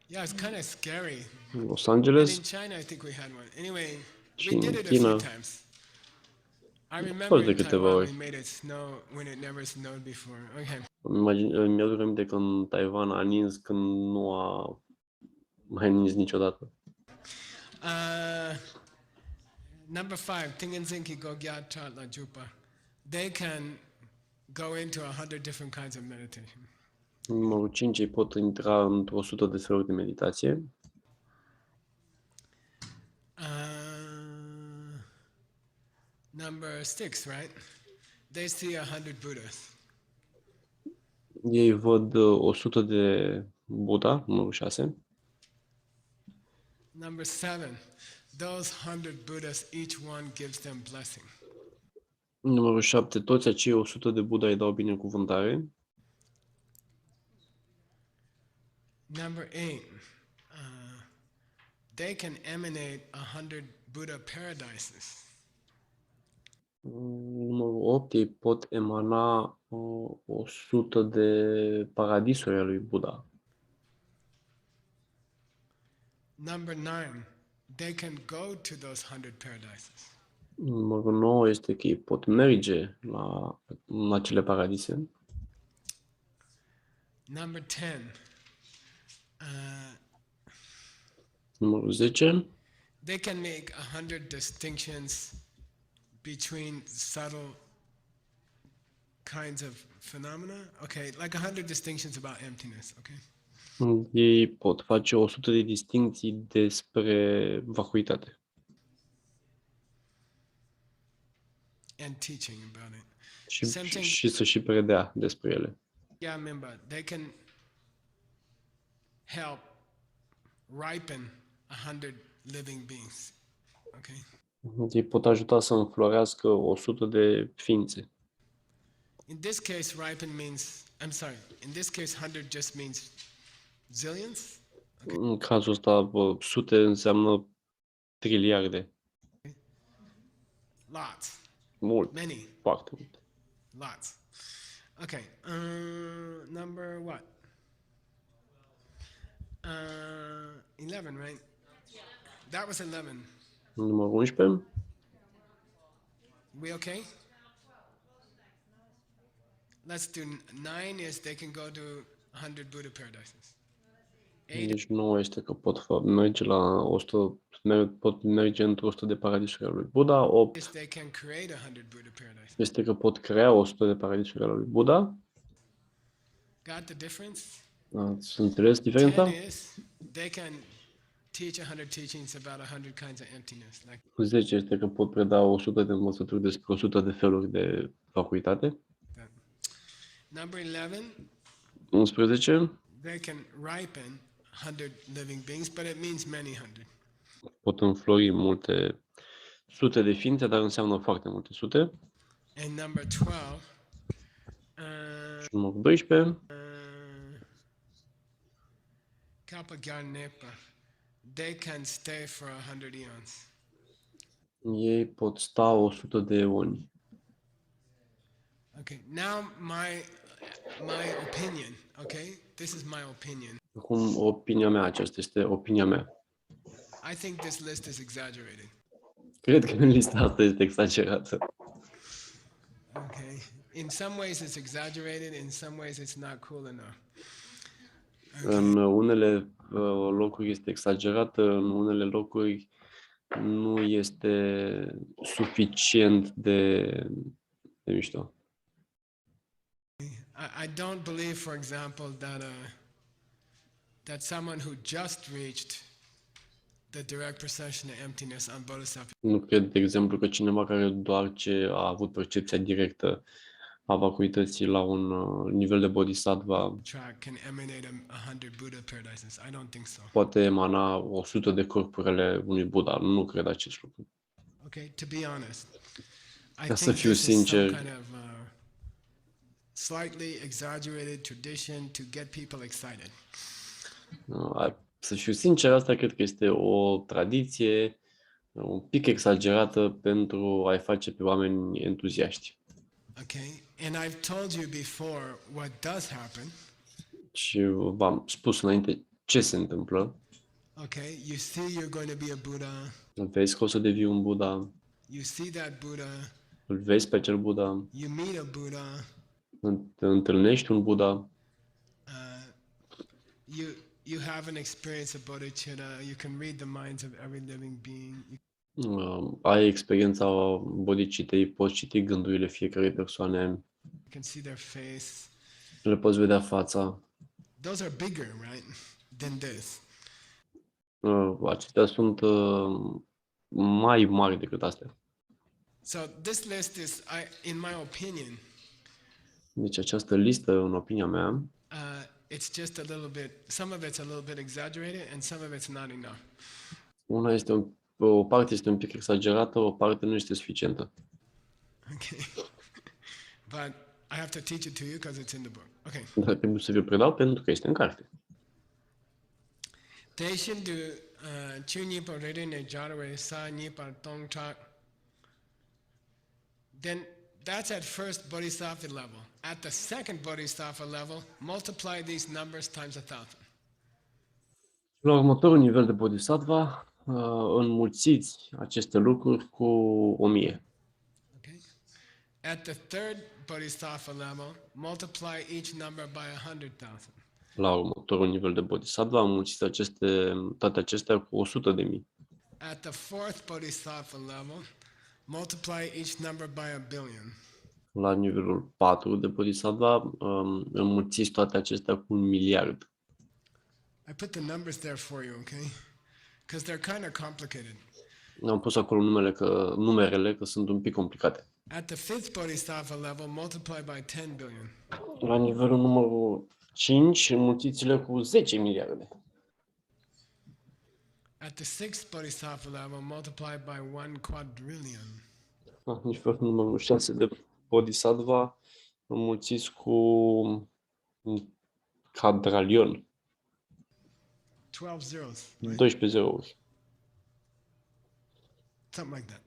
Yeah, it's kind of scary. În Los And Angeles in China, I think we had one. Anyway, și we în did it a few China. times. I remember Fost de in câteva Taiwan we ori. made it snow when it never snowed before. Okay. Mi-aduc aminte că în Taiwan a nins când nu a mai nins niciodată. Number 5, Tingenzinki Gogya Chatla Jupa. They can go into 100 different kinds of meditation. Numărul 5, ei pot intra într-o 100 de feluri de meditație. Number 6, right? They see 100 Buddhas. Ei văd 100 de Buddha, numărul 6. Number 7, those 100 Buddhas, each one gives them blessing. Numărul 7, toți acei 100 de Buddha îi dau binecuvântare. Number 8, they can emanate 100 Buddha paradises. Numărul 8, ei pot emana 100 de paradisuri ale lui Buddha. Number 9, they can go to those 100 paradises. Numărul 9 este că ei pot merge la acele paradise. Number 10, Numărul 10, they can make 100 distinctions between subtle kinds of phenomena. Okay, like 100 distinctions about emptiness, okay? ei pot face 100 de distincții despre vacuitate And teaching about it. și să și predea despre ele. Yeah, remember, they can help ripen 100 living beings, okay? Ei pot ajuta să înflorească 100 de ființe. In this case, ripen means, I'm sorry, in this case, 100 just means zillions. În cazul ăsta, sute înseamnă triliarde. Lots, Mult, many, foarte mult. lots. Okay, number what? 11, right? That was 11. Numărul 11, We okay? Let's do 9 is they can go to 100 Buddha paradises. 8 deci 9 este că pot merge la 100, pot merge într-o 100 de paradisuri ale lui Buddha. 8 is they can create 100 Buddha paradises. este că pot crea 100 de paradisuri ale lui Buddha. Got the difference? Ați înțeles diferența? 10 is they can teach 100 teachings about 100 kinds of emptiness. Like 10 este că pot preda 100 de învățături despre 100 de feluri de vacuitate. that. Number 11, 11 they can ripen 100 living beings, but it means many hundred. pot înflori multe sute de ființe, dar înseamnă foarte multe sute. And number 12, Și numărul 12, Kalpa Gyanepa. they can stay for 100 eons. Ei pot sta 100 de eoni. Okay, now my opinion, okay? This is my opinion. Acum, opinia mea, aceasta este opinia mea. I think this list is exaggerated. Cred că lista asta este exagerată. Okay. In some ways it's exaggerated, in some ways it's not cool enough. În unele locuri este exagerată, în unele locuri nu este suficient de mișto. I don't believe, for example, that someone who just reached the direct perception of emptiness on Bodhisattva Nu cred, de exemplu, că cineva care doar ce a avut percepția directă a vacuității la un nivel de bodhisattva track can emanate 100 Buddha paradises. I don't think so. poate emana 100 de corpuri ale unui Buddha. Nu cred acest lucru. Okay, to be honest, I Ca să think fiu this is some sincer, kind of slightly exaggerated tradition to get people excited. Să fiu sincer, asta cred că este o tradiție un pic exagerată pentru a-i face pe oameni entuziaști. Okay, and I've told you before what does happen. Și v-am spus înainte ce se întâmplă. Okay, you see you're going to be a Buddha. Vezi că o să devii un Buddha, You see that Buddha. îl vezi pe acel Buddha, You meet a Buddha. întâlnești un Buddha, You have an experience of bodhicitta. You can read the minds of every living being. ai experiența bodhicitei, poți citi gândurile fiecărei persoane, You can see their face. le poți vedea fața. Those are bigger, right, than this. Acestea sunt mai mari decât astea. So this list is, in my opinion, Deci această listă, în opinia mea, it's just a little bit. Some of it's a little bit exaggerated, and some of it's not enough. una este o parte este un pic exagerată, o parte nu este suficientă. Okay, but I have to teach it to you because it's in the book. Okay. Dar trebuie să vi-o predau pentru că este în carte. Deshin du chu ni pa rede ne jarwe sa ni pa tong chak. Then that's at first bodhisattva level. At the second bodhisattva level, multiply these numbers times 1,000. La următorul nivel de bodhisattva, înmulțiți aceste lucruri cu 1000. Okay. At the third bodhisattva level, multiply each number by 100,000. La următorul nivel de bodhisattva, înmulțiți toate acestea cu 100.000. At the fourth bodhisattva level, multiply each number by 1,000,000,000. La nivelul 4 de bodhisattva, înmulțiți toate acestea cu 1 miliard. I put the numbers there for you, okay? Because they're kind of complicated. Am pus acolo numerele, că sunt un pic complicate. At the fifth bodhisattva level, multiply by 10 billion. La nivelul numărul 5, înmulțiți-le cu 10 miliarde. At the sixth bodhisattva level, multiply by 1 quadrillion. La nivelul numărul 6 de bodhisattva, înmulțiți cu un quadralion. 12 zeros. Right? 12 zerouri. Something like that.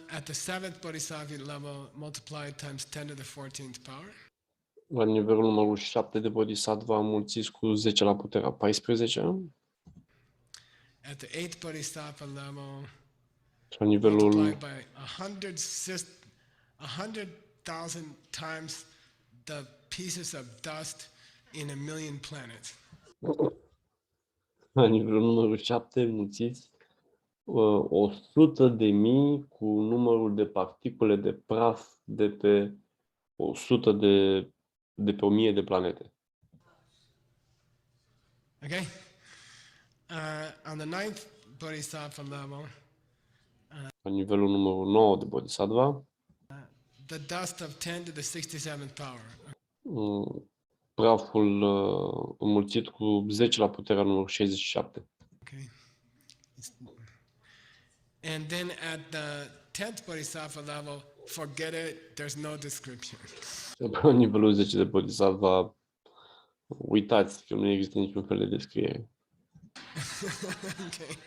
At the seventh bodhisattva level, multiply times 10 to the 14th power. La nivelul numărul 7 de bodhisattva, înmulțiți cu 10 la puterea 14. At the eighth bodhisattva level, La nivelul multiply by 100,000 times the pieces of dust in 1,000,000 planets. La nivelul numărul 7, înmulțiți 100.000 cu numărul de particule de praf de pe 100 de pe 1000 de planete. Okay? On the ninth bodhisattva level, La nivelul numărul 9 de bodhisattva, the dust of 10 to the 67th power. praful înmulțit cu 10 la puterea numărul 67. Okay. And then at the 10th bodhisattva level, forget it, there's no description. La nivelul 10 de bodhisattva, uitați că nu există niciun fel de descriere. Okay.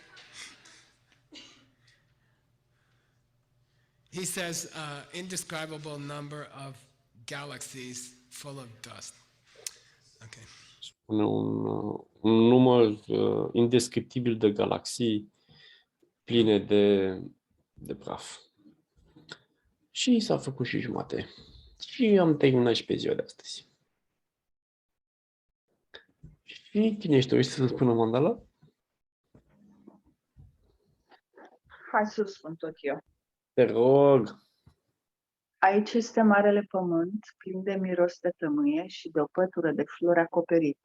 He says, indescribable number of galaxies full of dust. Okay. Spune un număr indescriptibil de galaxii pline de praf. Și s-a făcut și jumate. Și am terminat și pe ziua de astăzi. Și cine ești? Vrei să spună mandala? Hai să spun tot eu. Te rog! Aici este marele pământ, plin de miros de tămâie și de o pătură de flori acoperit.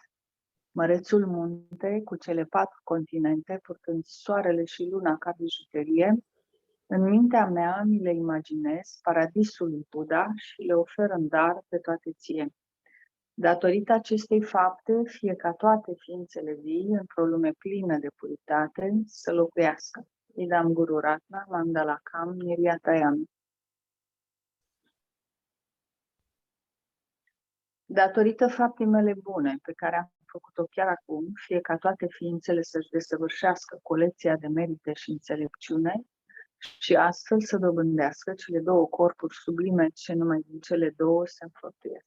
Mărețul munte, cu cele 4 continente, purtând soarele și luna ca bijuterie, în mintea mea mi le imaginez, paradisul lui Buddha, și le ofer în dar pe toate ție. Datorită acestei fapte, fie ca toate ființele vii, într-o lume plină de puritate, să locuiască. Idam Guru Ratna, Mandalakam, Niriatayam. Datorită faptei mele bune, pe care am făcut-o chiar acum, fie ca toate ființele să-și desăvârșească colecția de merite și înțelepciune și astfel să dobândească cele 2 corpuri sublime ce numai din cele 2 se înfăptuiesc.